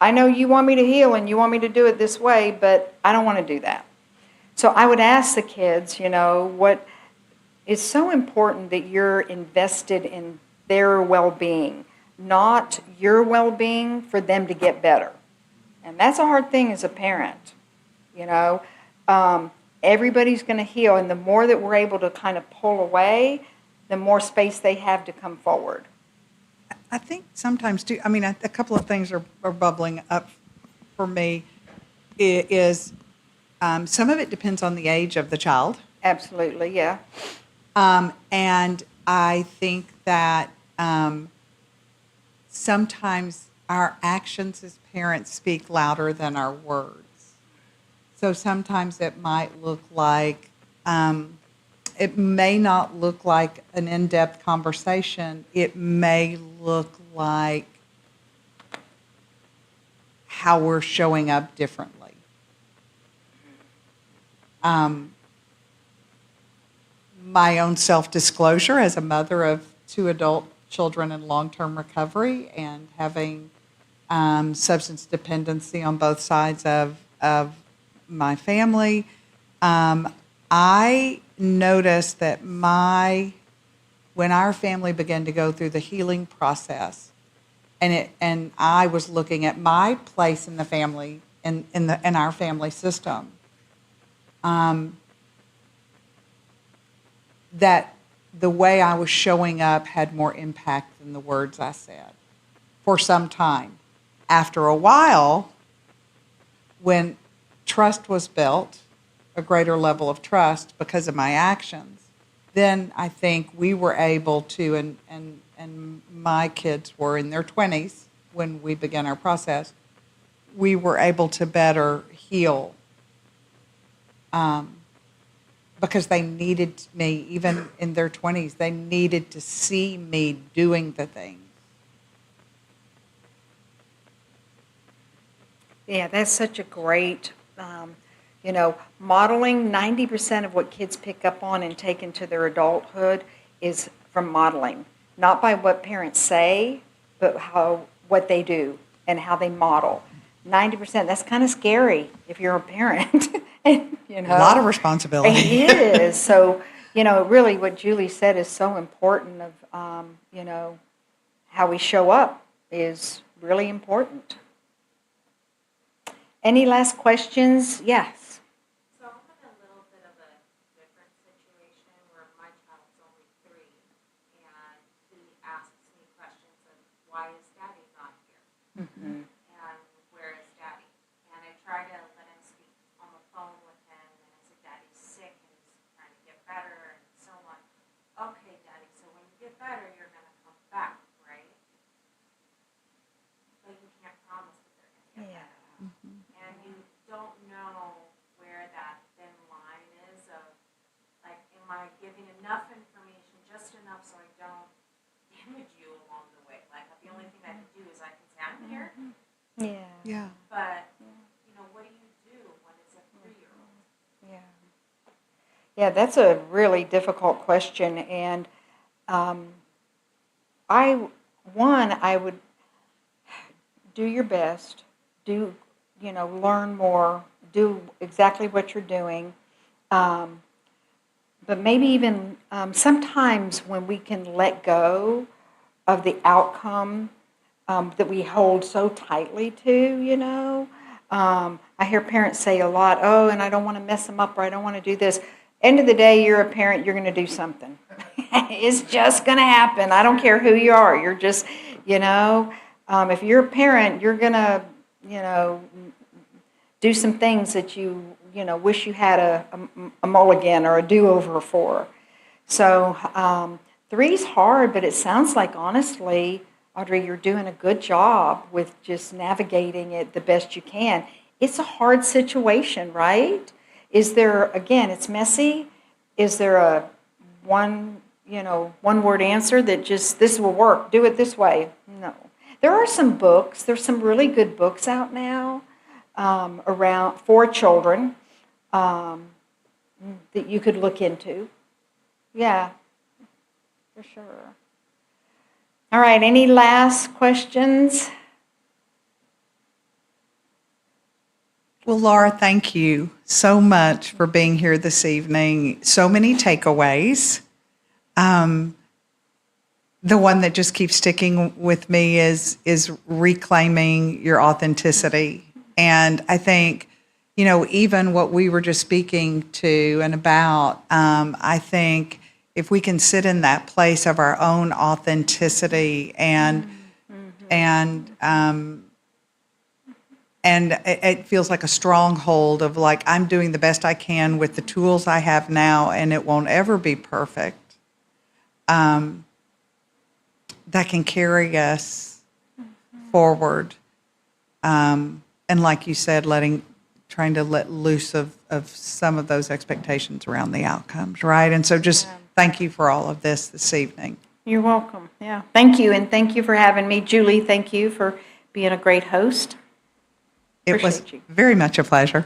I know you want me to heal and you want me to do it this way, but I don't want to do that. So I would ask the kids, what is so important that you're invested in their well-being, not your well-being for them to get better. And that's a hard thing as a parent, everybody's going to heal, and the more that we're able to kind of pull away, the more space they have to come forward. I think sometimes too, a couple of things are bubbling up for me. Some of it depends on the age of the child. Absolutely, yeah. And I think that sometimes our actions as parents speak louder than our words. So sometimes it might look like, it may not look like an in-depth conversation. It may look like how we're showing up differently. My own self-disclosure as a mother of 2 adult children in long-term recovery and having substance dependency on both sides of my family, I noticed that when our family began to go through the healing process, and I was looking at my place in the family, in our family system, that the way I was showing up had more impact than the words I said for some time. After a while, when trust was built, a greater level of trust because of my actions, then I think we were able to, and my kids were in their 20s when we began our process, we were able to better heal because they needed me, even in their 20s, they needed to see me doing the things. Yeah, that's such a great, modeling. 90% of what kids pick up on and take into their adulthood is from modeling. Not by what parents say, but what they do and how they model. 90%, that's kind of scary if you're a parent. A lot of responsibility. It is. So, really what Julie said is so important of, how we show up is really important. Any last questions? Yes. So I'm in a little bit of a different situation where my child's only 3, and he asks me questions of why is Daddy not here, Mm-hmm. and where is Daddy? And I try to let him speak on the phone with him, and I said, Daddy's sick and he's trying to get better, and so on. Okay, Daddy, so when you get better, you're going to come back, right? But you can't promise that they're going to get better. And you don't know where that thin line is of, like, am I giving enough information, just enough so I don't damage you along the way? Like, the only thing I can do is I can say, I'm here, Yeah. Yeah. but, what do you do when it's a 3-year-old? Yeah. Yeah, that's a really difficult question, and I would do your best, learn more, do exactly what you're doing, but maybe even sometimes when we can let go of the outcome that we hold so tightly to, I hear parents say a lot, oh, and I don't want to mess them up, or I don't want to do this. End of the day, you're a parent, you're going to do something. It's just going to happen. I don't care who you are. You're just, if you're a parent, you're going to, do some things that you wish you had a mulligan or a do-over for. So 3's hard, but it sounds like, honestly, Audrey, you're doing a good job with just navigating it the best you can. It's a hard situation, right? Is there, again, it's messy. Is there a one-word answer that just, this will work, do it this way? No. There are some books. There's some really good books out now around for children that you could look into. Yeah, for sure. All right, any last questions? Well, Laura, thank you so much for being here this evening. So many takeaways. The one that just keeps sticking with me is reclaiming your authenticity. And I think, even what we were just speaking to and about, I think if we can sit in that place of our own authenticity and it feels like a stronghold of like, I'm doing the best I can with the tools I have now, and it won't ever be perfect. That can carry us forward. And like you said, trying to let loose of some of those expectations around the outcomes, right? And so just thank you for all of this evening. You're welcome. Yeah. Thank you, and thank you for having me. Julie, thank you for being a great host. It was Appreciate you. very much a pleasure.